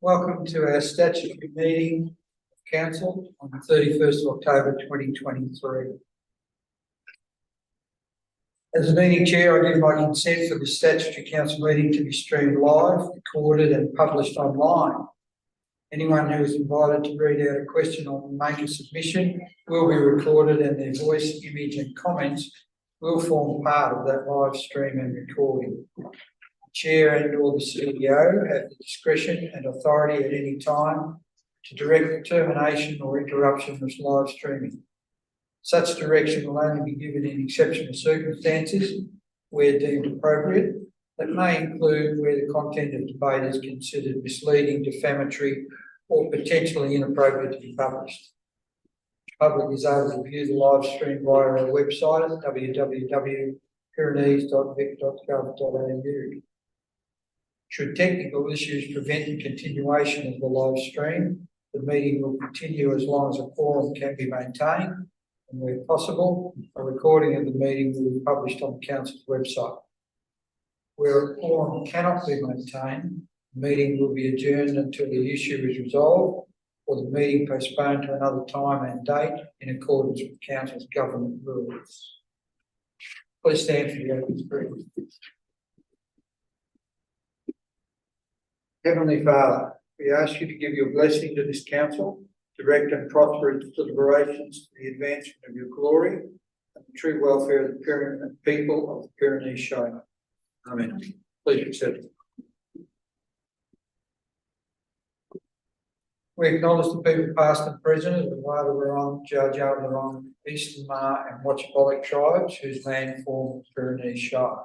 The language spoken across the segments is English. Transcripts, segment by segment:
Welcome to our statutory meeting of Council on the 31st of October 2023. As the meeting chair, I give my consent for the statutory council meeting to be streamed live, recorded and published online. Anyone who is invited to read out a question or make a submission will be recorded, and their voice, image and comments will form part of that live stream and recording. Chair and or the CEO have the discretion and authority at any time to direct the termination or interruption of live streaming. Such direction will only be given in exceptional circumstances where deemed appropriate. That may include where the content of debate is considered misleading, defamatory or potentially inappropriate to be published. The public is able to view the live stream via our website at www.pyrenees.vic.gov.au. Should technical issues prevent the continuation of the live stream, the meeting will continue as long as a quorum can be maintained, and where possible, a recording of the meeting will be published on the Council's website. Where a quorum cannot be maintained, the meeting will be adjourned until the issue is resolved, or the meeting postponed to another time and date in accordance with Council's government rules. Please stand for the opening prayer. Heavenly Father, we ask you to give your blessing to this council, direct and prosper its deliberations to the advancement of your glory and the true welfare of the people of the Pyrenees Shire. Amen. Please accept. We acknowledge the people past and present of the Wadawurrung, Dja-Dja-Wurrung, Eastern Ma and Watchbolic tribes whose land forms the Pyrenees Shire.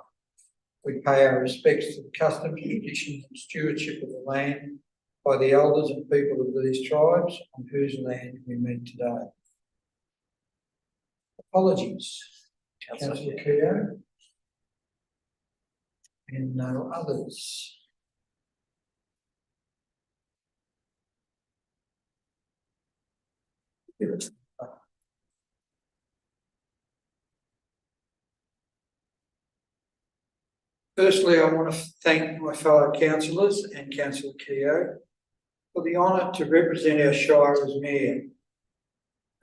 We pay our respects to the customs, traditions and stewardship of the land by the elders and people of these tribes on whose land we meet today. Apologies, Councillor Keogh, and no others. Firstly, I want to thank my fellow councillors and Councillor Keogh for the honour to represent our Shire as Mayor,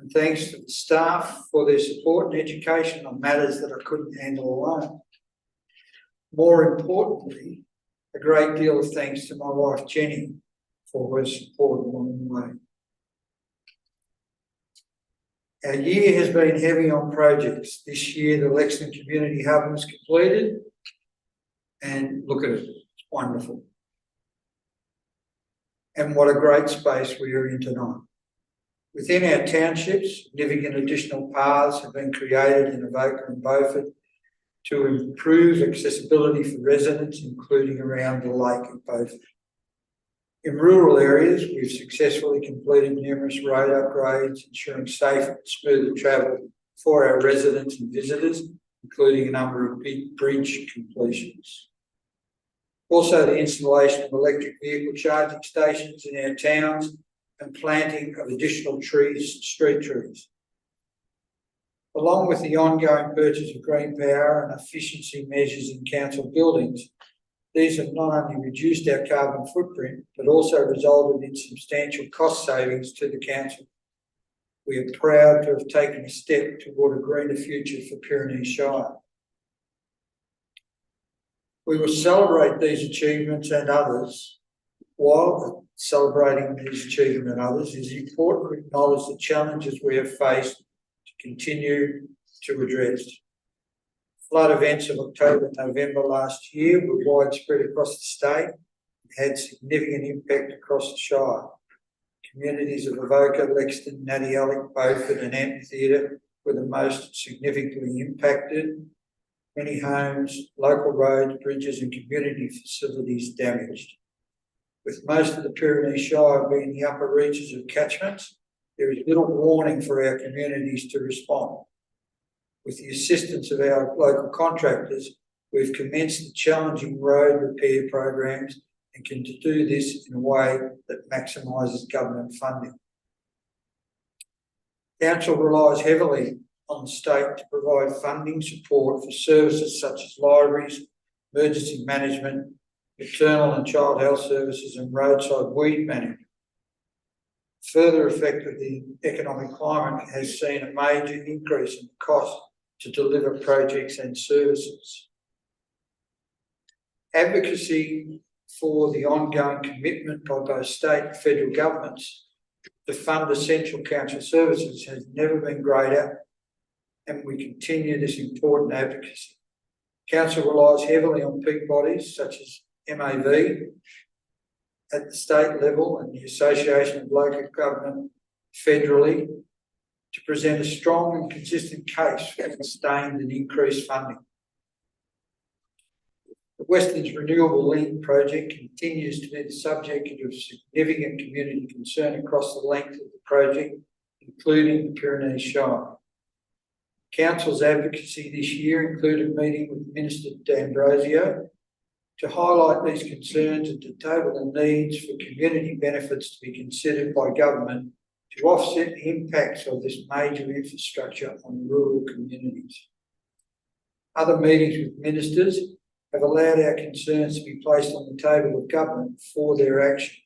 and thanks to the staff for their support and education on matters that I couldn't handle alone. More importantly, a great deal of thanks to my wife Jenny for her support along the way. Our year has been heavy on projects. This year the Lexington Community Hub was completed, and look at it, it's wonderful. And what a great space we are in tonight. Within our townships, significant additional paths have been created in Avoca and Beaufort to improve accessibility for residents, including around the lake at Beaufort. In rural areas, we've successfully completed numerous road upgrades, ensuring safe and smoother travel for our residents and visitors, including a number of big bridge completions. Also, the installation of electric vehicle charging stations in our towns and planting of additional trees, street trees. Along with the ongoing purchase of green power and efficiency measures in council buildings, these have not only reduced our carbon footprint, but also resulted in substantial cost savings to the council. We are proud to have taken a step toward a greener future for Pyrenees Shire. We will celebrate these achievements and others. While celebrating these achievements and others, it is important to acknowledge the challenges we have faced to continue to address. Flood events of October and November last year were widespread across the state and had significant impact across the Shire. Communities of Avoca, Lexington, Nattialic, Beaufort and Amphitheatre were the most significantly impacted. Many homes, local roads, bridges and community facilities damaged. With most of the Pyrenees Shire being the upper reaches of catchments, there is little warning for our communities to respond. With the assistance of our local contractors, we've commenced the challenging road repair programs and can do this in a way that maximises government funding. Council relies heavily on the state to provide funding support for services such as libraries, emergency management, maternal and child health services and roadside weed management. Further effect of the economic climate has seen a major increase in the cost to deliver projects and services. Advocacy for the ongoing commitment by both state and federal governments to fund essential council services has never been greater, and we continue this important advocacy. Council relies heavily on peak bodies such as MAV at the state level and the Association of Local Government federally to present a strong and consistent case for sustained and increased funding. The Western's Renewable Link project continues to be the subject of significant community concern across the length of the project, including the Pyrenees Shire. Council's advocacy this year included meeting with Minister D'Ambrosio to highlight these concerns and to table the needs for community benefits to be considered by government to offset the impacts of this major infrastructure on rural communities. Other meetings with ministers have allowed our concerns to be placed on the table of government for their action.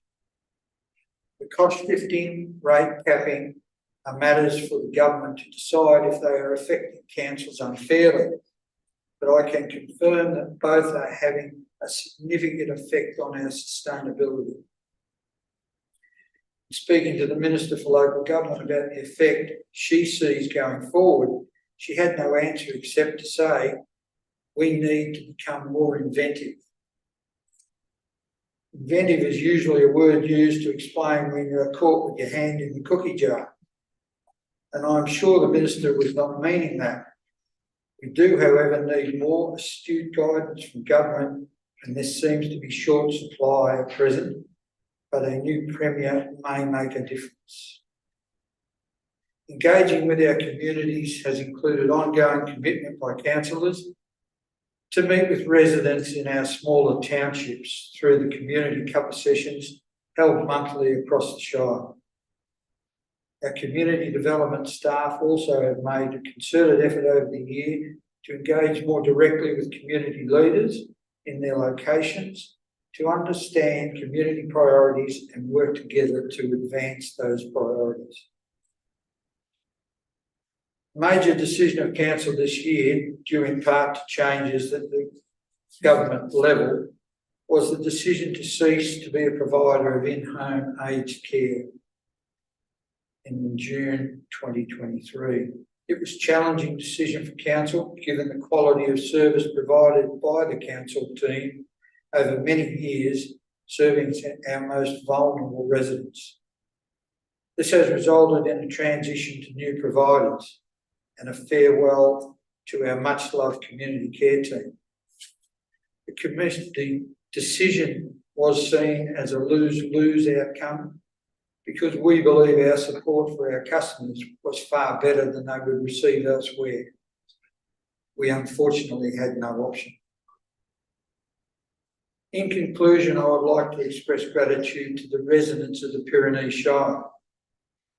The cost shifting, rate capping are matters for the government to decide if they are affecting councils unfairly, but I can confirm that both are having a significant effect on our sustainability. Speaking to the Minister for Local Government about the effect she sees going forward, she had no answer except to say, we need to become more inventive. Inventive is usually a word used to explain when you're caught with your hand in the cookie jar. And I'm sure the Minister was not meaning that. We do, however, need more astute guidance from government, and this seems to be short supply at present, but a new Premier may make a difference. Engaging with our communities has included ongoing commitment by councillors to meet with residents in our smaller townships through the community cuppa sessions held monthly across the Shire. Our community development staff also have made a concerted effort over the year to engage more directly with community leaders in their locations to understand community priorities and work together to advance those priorities. A major decision of council this year, due in part to changes at the government level, was the decision to cease to be a provider of in-home aged care in June 2023. It was a challenging decision for council, given the quality of service provided by the council team over many years, serving our most vulnerable residents. This has resulted in a transition to new providers and a farewell to our much-loved community care team. The decision was seen as a lose-lose outcome because we believe our support for our customers was far better than they would receive elsewhere. We unfortunately had no option. In conclusion, I would like to express gratitude to the residents of the Pyrenees Shire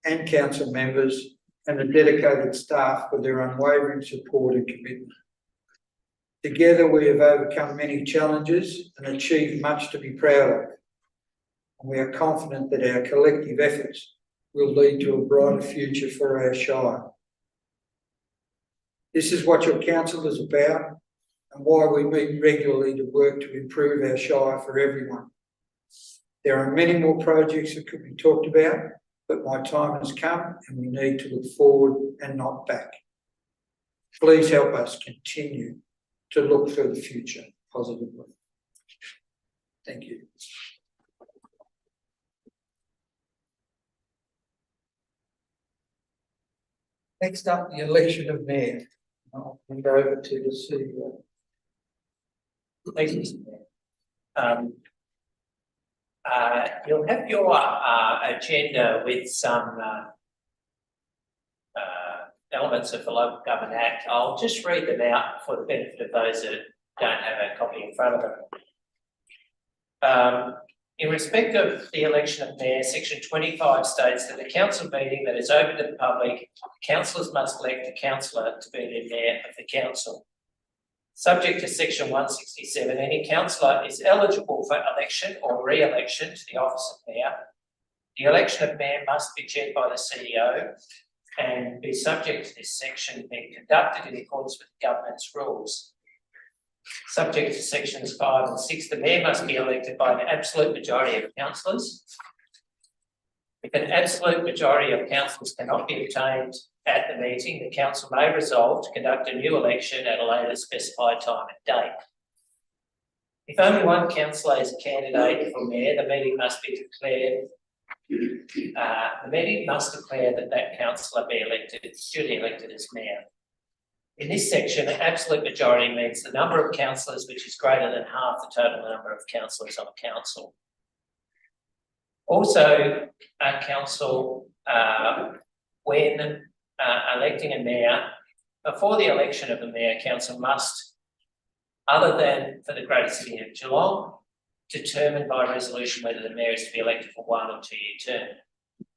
and council members and the dedicated staff for their unwavering support and commitment. Together, we have overcome many challenges and achieved much to be proud of. And we are confident that our collective efforts will lead to a brighter future for our Shire. This is what your council is about and why we meet regularly to work to improve our Shire for everyone. There are many more projects that could be talked about, but my time has come and we need to look forward and not back. Please help us continue to look for the future positively. Thank you. Next up, the election of mayor. I'll hand over to the CEO. Thank you, Mr. Mayor. You'll have your agenda with some elements of the Local Government Act. I'll just read them out for the benefit of those that don't have a copy in front of them. In respect of the election of mayor, section 25 states that the council meeting that is open to the public, councillors must elect a councillor to be the mayor of the council. Subject to section 167, any councillor is eligible for election or re-election to the office of mayor. The election of mayor must be chaired by the CEO and be subject to this section being conducted in accordance with the government's rules. Subject to sections 5 and 6, the mayor must be elected by an absolute majority of councillors. If an absolute majority of councillors cannot be obtained at the meeting, the council may resolve to conduct a new election at a later specified time and date. If only one councillor is a candidate for mayor, the meeting must declare that councillor be elected, duly elected as mayor. In this section, an absolute majority means the number of councillors which is greater than half the total number of councillors on a council. Also, a council, when electing a mayor, before the election of the mayor, council must, other than for the greater city of Geelong, determine by resolution whether the mayor is to be elected for 1 or 2 year term.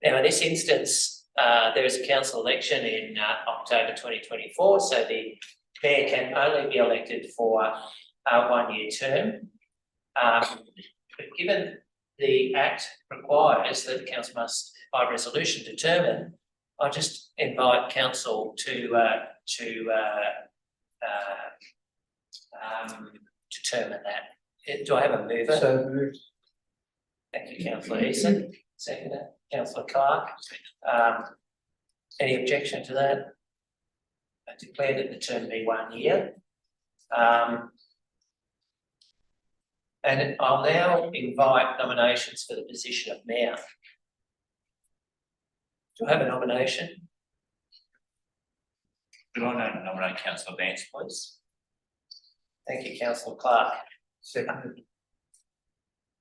Now, in this instance, there is a council election in October 2024, so the mayor can only be elected for a 1 year term. But given the Act requires that the council must, by resolution, determine, I just invite council to determine that. Do I have a mover? So moved. Thank you, councillor Eason. Seconder, councillor Clark. Any objection to that? I declare that the term be 1 year. And I'll now invite nominations for the position of mayor. Do I have a nomination? Could I nominate councillor Vance, please? Thank you, councillor Clark. Seconded.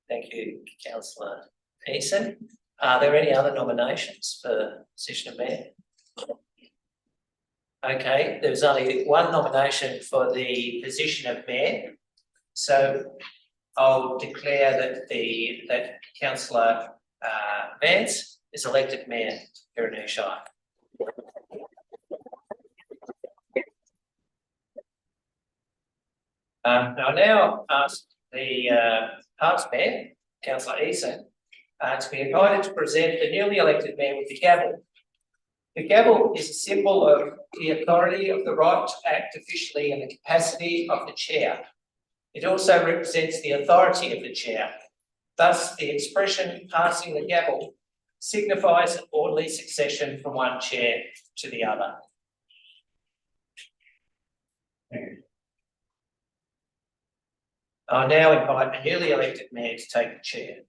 Thank you, councillor Eason. Are there any other nominations for the position of mayor? Okay, there's only one nomination for the position of mayor. So I'll declare that councillor Vance is elected mayor of Pyrenees Shire. I now ask the past mayor, councillor Eason, to be invited to present the newly elected mayor with the gavel. The gavel is a symbol of the authority of the right to act officially in the capacity of the chair. It also represents the authority of the chair. Thus, the expression passing the gavel signifies an orderly succession from one chair to the other. I now invite the newly elected mayor to take the chair.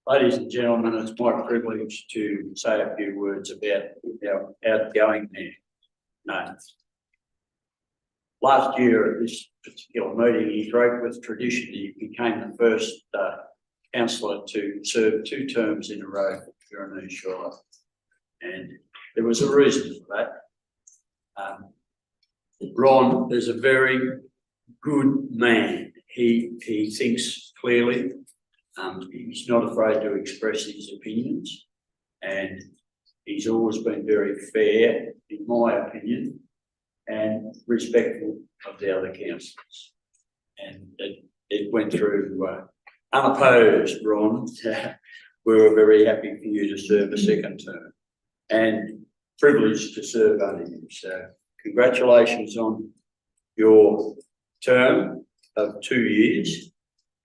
Ladies and gentlemen, it's my privilege to say a few words about our outgoing mayor. No. Last year at this particular meeting, he broke with tradition. He became the first councillor to serve 2 terms in a row for Pyrenees Shire. And there was a reason for that. Ron is a very good man. He thinks clearly. He's not afraid to express his opinions, and he's always been very fair, in my opinion, and respectful of the other councillors. And it went through unopposed, Ron. We were very happy for you to serve a 2nd term, and privileged to serve under you. So congratulations on your term of 2 years.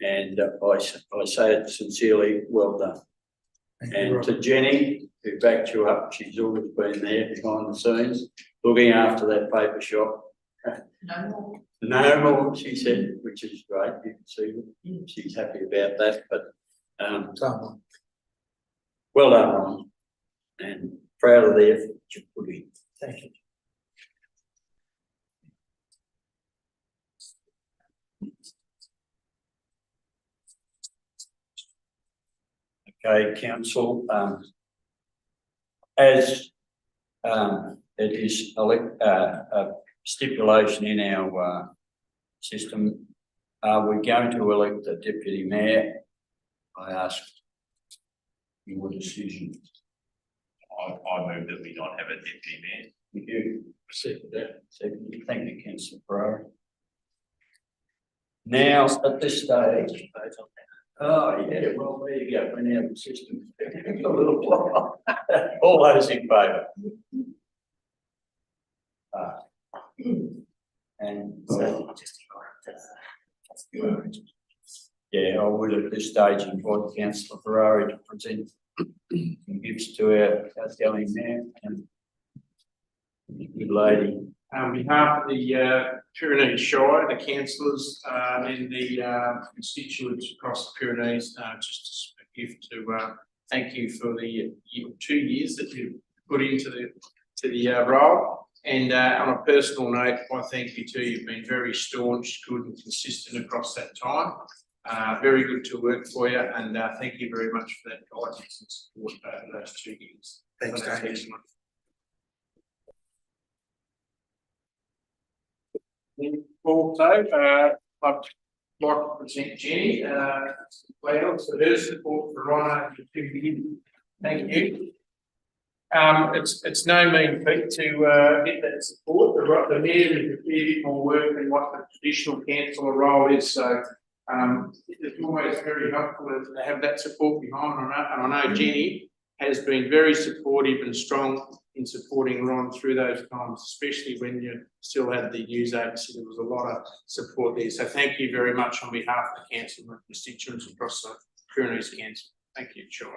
And I say it sincerely, well done. And to Jenny, who backed you up, she's always been there behind the scenes, looking after that paper shop. No more. No more, she said, which is great. You can see she's happy about that. But well done, Ron, and proud of the effort you put in. Thank you. Okay, council, as it is a stipulation in our system, we're going to elect a deputy mayor. I ask your decision. I move that we not have a deputy mayor. Thank you. Second that. Second. Thank you, councillor Ferrari. Now, at this stage, oh yeah, well, there you go. We're now the system. A little while. All those in favour? And yeah, I would at this stage invite councillor Ferrari to present some gifts to our outgoing mayor and good lady. On behalf of the Pyrenees Shire, the councillors and the constituents across the Pyrenees, just a gift to thank you for the 2 years that you've put into the role. And on a personal note, I thank you too. You've been very staunch, good and consistent across that time. Very good to work for you, and thank you very much for that guidance and support over those 2 years. Thanks, So that's Dave. excellent. Also, I'd like to present Jenny, well, for her support for Rhino for 2 years. Thank you. It's no mean feat to get that support. The mayor is a bit more work than what the traditional councillor role is, so it's always very helpful to have that support behind. And I know Jenny has been very supportive and strong in supporting Ron through those times, especially when you still had the news agency. There was a lot of support there. So thank you very much on behalf of the council and constituents across the Pyrenees Council. Thank you, Shire.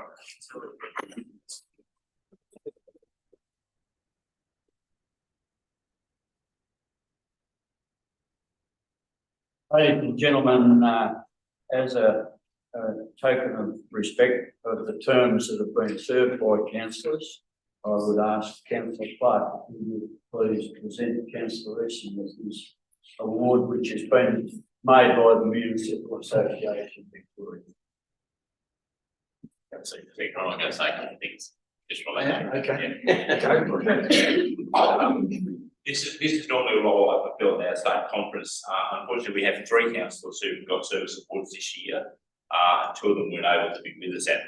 Ladies and gentlemen, as a token of respect of the terms that have been served by councillors, I would ask Councillor Clark if you would please present Councillor Easton with this award, which has been made by the Municipal Association Victoria. That's it. I'm not going to say anything. It's just related. Okay. This is normally a role I fulfill in our state conference. Unfortunately, we have 3 councillors who got service awards this year. 2 of them weren't able to be with us at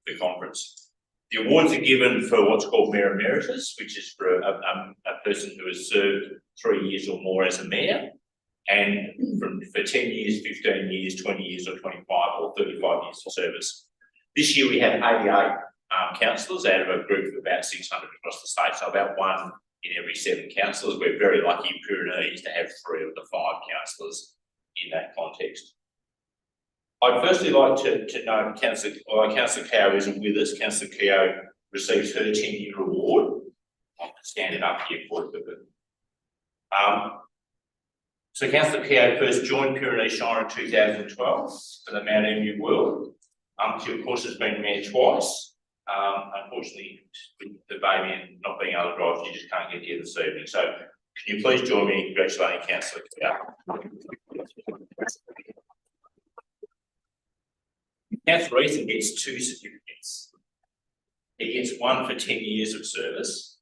the conference. The awards are given for what's called Mayor Emeritus, which is for a person who has served 3 years or more as a mayor, and for 10 years, 15 years, 20 years, or 25 or 35 years of service. This year we have 88 councillors out of a group of about 600 across the state, so about 1 in every 7 councillors. We're very lucky in Pyrenees to have 3 of the 5 councillors in that context. I'd firstly like to note Councillor Cow isn't with us. Councillor Cow receives her 10-year award. I'll stand it up here for it. So Councillor Cow first joined Pyrenees Shire in 2012 for the Mount Emu World. She of course has been mayor twice. Unfortunately, with the baby and not being able to drive, she just can't get here this evening. So can you please join me in congratulating Councillor Cow? Councillor Easton gets 2 certificates. He gets 1 for 10 years of service,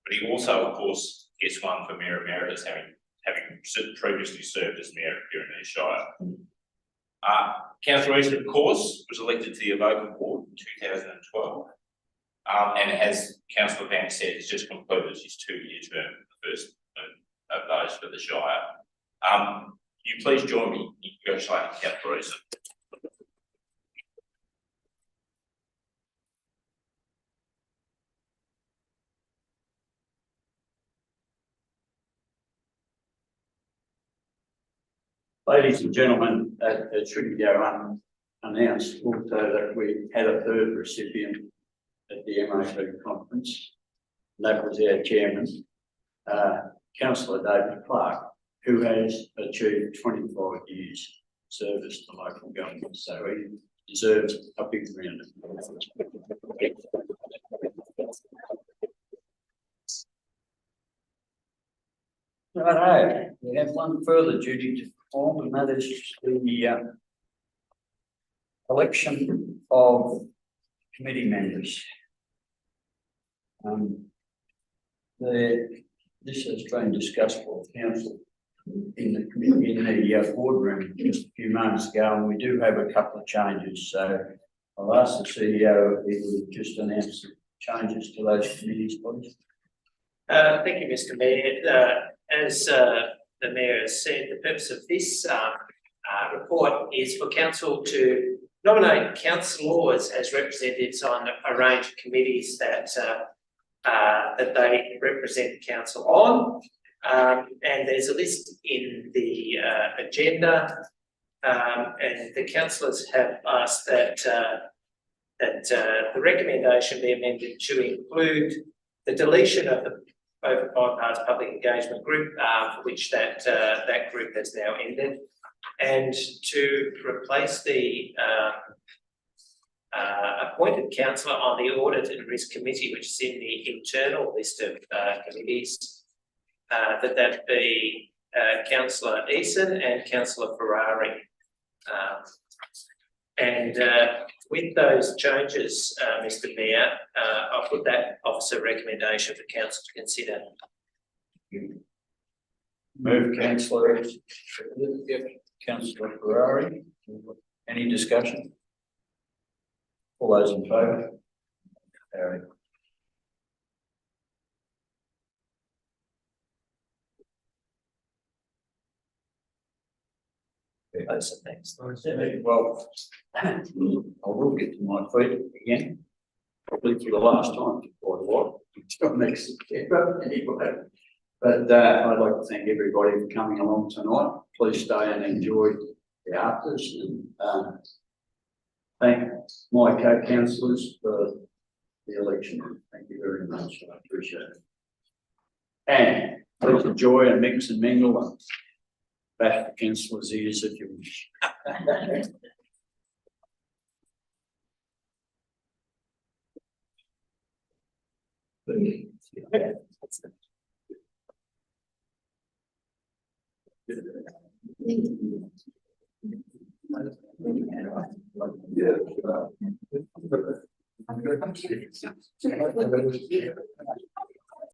but he also, of course, gets 1 for Mayor Emeritus, having previously served as Mayor of Pyrenees Shire. Councillor Easton, of course, was elected to the Evoke Award in 2012, and as Councillor Vance said, has just completed his 2-year term, the first of those for the Shire. Can you please join me in congratulating Councillor Easton? Ladies and gentlemen, it shouldn't go unannounced also that we had a 3rd recipient at the MAP conference. And that was our chairman, Councillor David Clark, who has achieved 25 years service to local government. So he deserves a big round of applause. Righto, we have one further duty to perform, and that is the election of committee members. This has been discussed by council in the committee, in the boardroom just a few moments ago, and we do have a couple of changes. So I'll ask the CEO if he would just announce the changes to those committees, please. Thank you, Mr. Mayor. As the Mayor has said, the purpose of this report is for council to nominate councillors as representatives on a range of committees that they represent council on. And there's a list in the agenda, and the councillors have asked that the recommendation be amended to include the deletion of the over 5 parts public engagement group, for which that group has now ended, and to replace the appointed councillor on the Audit and Risk Committee, which is in the internal list of committees, that be Councillor Eason and Councillor Ferrari. With those changes, Mr. Mayor, I'll put that officer recommendation for council to consider. Move councillor. Councillor Ferrari. Any discussion? All those in favour? Carried. Those are thanks. Well, I will get to my feet again, probably for the last time for quite a while, until next September anyway. But I'd like to thank everybody for coming along tonight. Please stay and enjoy the afters, and thank my co-councillors for the election. Thank you very much. I appreciate it. And please enjoy and mix and mingle and back the councillors' ears if you wish. Yeah.